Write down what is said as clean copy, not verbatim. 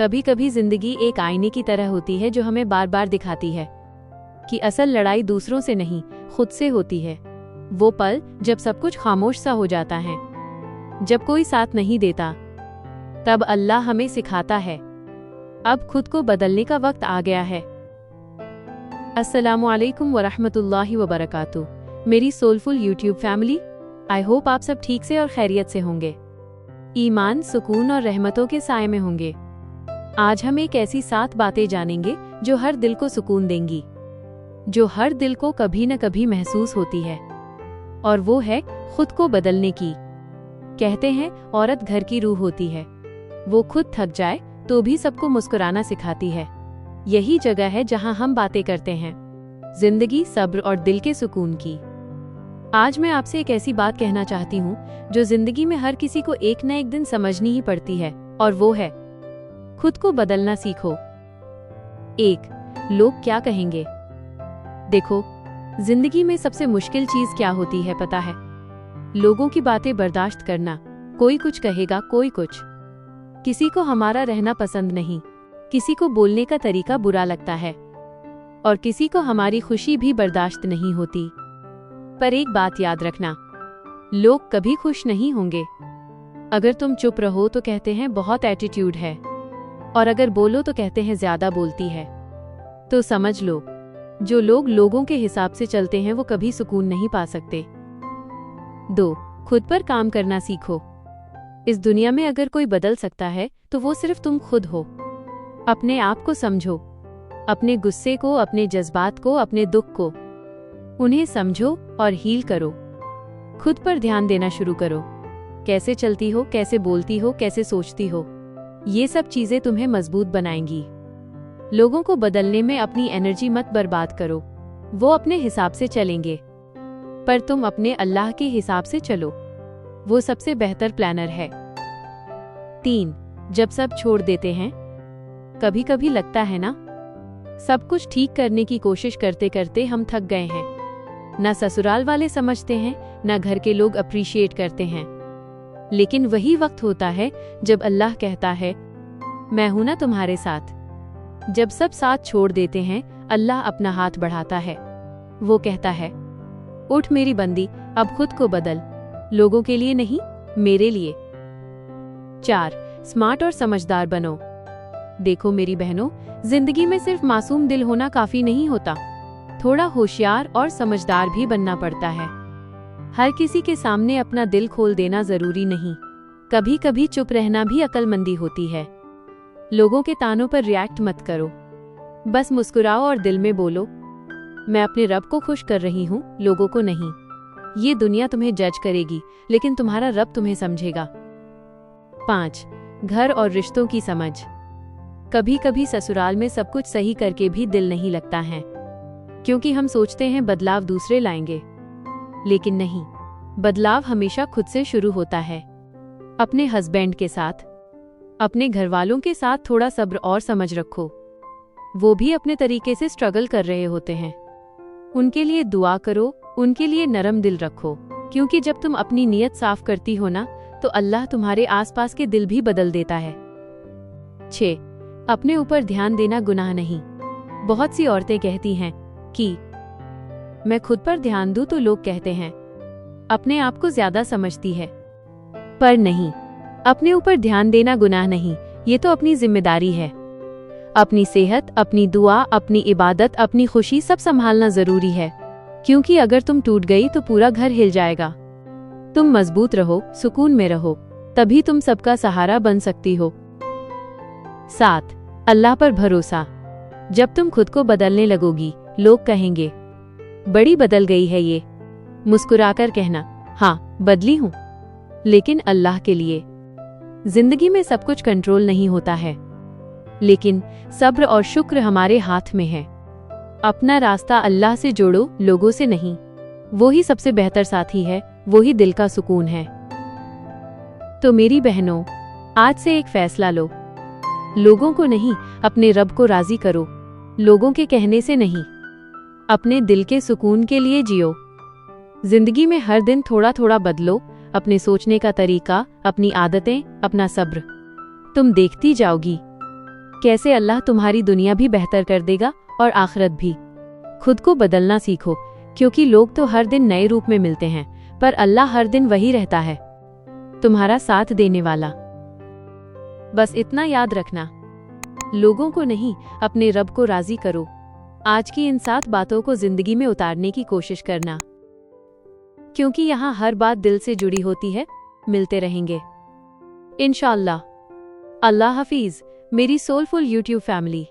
कभी कभी जिंदगी एक आईने की तरह होती है जो हमें बार बार दिखाती है कि असल लड़ाई दूसरों से नहीं, खुद से होती है। वो पल जब सब कुछ खामोश सा हो जाता है, जब कोई साथ नहीं देता, तब अल्लाह हमें सिखाता है अब खुद को बदलने का वक्त आ गया है। अस्सलामुअलैकुम वरहमतुल्लाहि वबरकातुह। मेरी soulful YouTube family, I hope आप सब ठीक से और खैरियत से होंगे, ईमान, सुकून और रहमतों के साए में होंगे। आज हम एक ऐसी 7 बातें जानेंगे जो हर दिल को सुकून देंगी, जो हर दिल को कभी न कभी महसूस होती है, और वो है खुद को बदलने की। कहते हैं औरत घर की रूह होती है, वो खुद थक जाए तो भी सबको मुस्कुराना सिखाती है। यही जगह है जहां हम बातें करते हैं जिंदगी, सब्र और दिल के सुकून की। आज मैं आपसे एक ऐसी बात कहना चाहती हूँ जो जिंदगी में हर किसी को एक न एक दिन समझनी ही पड़ती है, और वो है खुद को बदलना सीखो। 1. लोग क्या कहेंगे। देखो, जिंदगी में सबसे मुश्किल चीज क्या होती है पता है? लोगों की बातें बर्दाश्त करना। कोई कुछ कहेगा, कोई कुछ। किसी को हमारा रहना पसंद नहीं, किसी को बोलने का तरीका बुरा लगता है, और किसी को हमारी खुशी भी बर्दाश्त नहीं होती। पर एक बात याद रखना, लोग कभी खुश नहीं होंगे। अगर तुम चुप रहो तो कहते हैं बहुत एटीट्यूड है, और अगर बोलो तो कहते हैं ज्यादा बोलती है। तो समझ लो, जो लोग लोगों के हिसाब से चलते हैं वो कभी सुकून नहीं पा सकते। 2. खुद पर काम करना सीखो। इस दुनिया में अगर कोई बदल सकता है तो वो सिर्फ तुम खुद हो। अपने आप को समझो, अपने गुस्से को, अपने जज्बात को, अपने दुख को, उन्हें समझो और हील करो। खुद पर ध्यान देना शुरू करो। कैसे चलती हो, कैसे बोलती हो, कैसे सोचती हो, ये सब चीजें तुम्हें मजबूत बनाएंगी। लोगों को बदलने में अपनी एनर्जी मत बर्बाद करो, वो अपने हिसाब से चलेंगे, पर तुम अपने अल्लाह के हिसाब से चलो, वो सबसे बेहतर प्लानर है। 3. जब सब छोड़ देते हैं। कभी कभी लगता है ना, सब कुछ ठीक करने की कोशिश करते करते हम थक गए हैं। ना ससुराल वाले समझते हैं, ना घर के लोग अप्रिशिएट करते हैं। लेकिन वही वक्त होता है जब अल्लाह कहता है, मैं हूं ना तुम्हारे साथ। जब सब साथ छोड़ देते हैं, अल्लाह अपना हाथ बढ़ाता है। वो कहता है, उठ मेरी बंदी, अब खुद को बदल, लोगों के लिए नहीं, मेरे लिए। 4. स्मार्ट और समझदार बनो। देखो मेरी बहनों, जिंदगी में सिर्फ मासूम दिल होना काफी नहीं होता, थोड़ा होशियार और समझदार भी बनना पड़ता है। हर किसी के सामने अपना दिल खोल देना जरूरी नहीं, कभी कभी चुप रहना भी अक्लमंदी होती है। लोगों के तानों पर रिएक्ट मत करो, बस मुस्कुराओ और दिल में बोलो, मैं अपने रब को खुश कर रही हूँ, लोगों को नहीं। ये दुनिया तुम्हें जज करेगी, लेकिन तुम्हारा रब तुम्हें समझेगा। 5. घर और रिश्तों की समझ। कभी कभी ससुराल में सब कुछ सही करके भी दिल नहीं लगता है, क्योंकि हम सोचते हैं बदलाव दूसरे लाएंगे। लेकिन नहीं, बदलाव हमेशा खुद से शुरू होता है। अपने हस्बैंड के साथ, अपने घर वालों के साथ थोड़ा सब्र और समझ रखो। वो भी अपने तरीके से स्ट्रगल कर रहे होते हैं। उनके लिए दुआ करो, उनके लिए नरम दिल रखो, क्योंकि जब तुम अपनी नीयत साफ करती हो ना, तो अल्लाह तुम्हारे आसपास के दिल भी बदल देता है। 6. अपने ऊपर ध्यान देना गुनाह नहीं। बहुत सी औरतें कहती हैं कि मैं खुद पर ध्यान दूं तो लोग कहते हैं अपने आप को ज्यादा समझती है। पर नहीं, अपने ऊपर ध्यान देना गुनाह नहीं, ये तो अपनी जिम्मेदारी है। अपनी सेहत, अपनी दुआ, अपनी इबादत, अपनी खुशी सब संभालना जरूरी है, क्योंकि अगर तुम टूट गई तो पूरा घर हिल जाएगा। तुम मजबूत रहो, सुकून में रहो, तभी तुम सबका सहारा बन सकती हो। 7. अल्लाह पर भरोसा। जब तुम खुद को बदलने लगोगी, लोग कहेंगे बड़ी बदल गई है ये। मुस्कुराकर कहना, हाँ बदली हूं, लेकिन अल्लाह के लिए। जिंदगी में सब कुछ कंट्रोल नहीं होता है, लेकिन सब्र और शुक्र हमारे हाथ में है। अपना रास्ता अल्लाह से जोड़ो, लोगों से नहीं। वो ही सबसे बेहतर साथी है, वो ही दिल का सुकून है। तो मेरी बहनों, आज से एक फैसला लो, लोगों को नहीं, अपने रब को राजी करो। लोगों के कहने से नहीं, अपने दिल के सुकून के लिए जियो। जिंदगी में हर दिन थोड़ा थोड़ा बदलो, अपने सोचने का तरीका, अपनी आदतें, अपना सब्र। तुम देखती जाओगी, कैसे अल्लाह तुम्हारी दुनिया भी बेहतर कर देगा और आखिरत भी। खुद को बदलना सीखो, क्योंकि लोग तो हर दिन नए रूप में मिलते हैं, पर अल्लाह हर दिन वही रहता है, तुम्हारा साथ देने वाला। बस इतना याद रखना, लोगों को नहीं, अपने रब को राजी करो। आज की इन 7 बातों को जिंदगी में उतारने की कोशिश करना, क्योंकि यहाँ हर बात दिल से जुड़ी होती है। मिलते रहेंगे इंशाअल्लाह। अल्लाह हाफिज मेरी सोलफुल यूट्यूब फैमिली।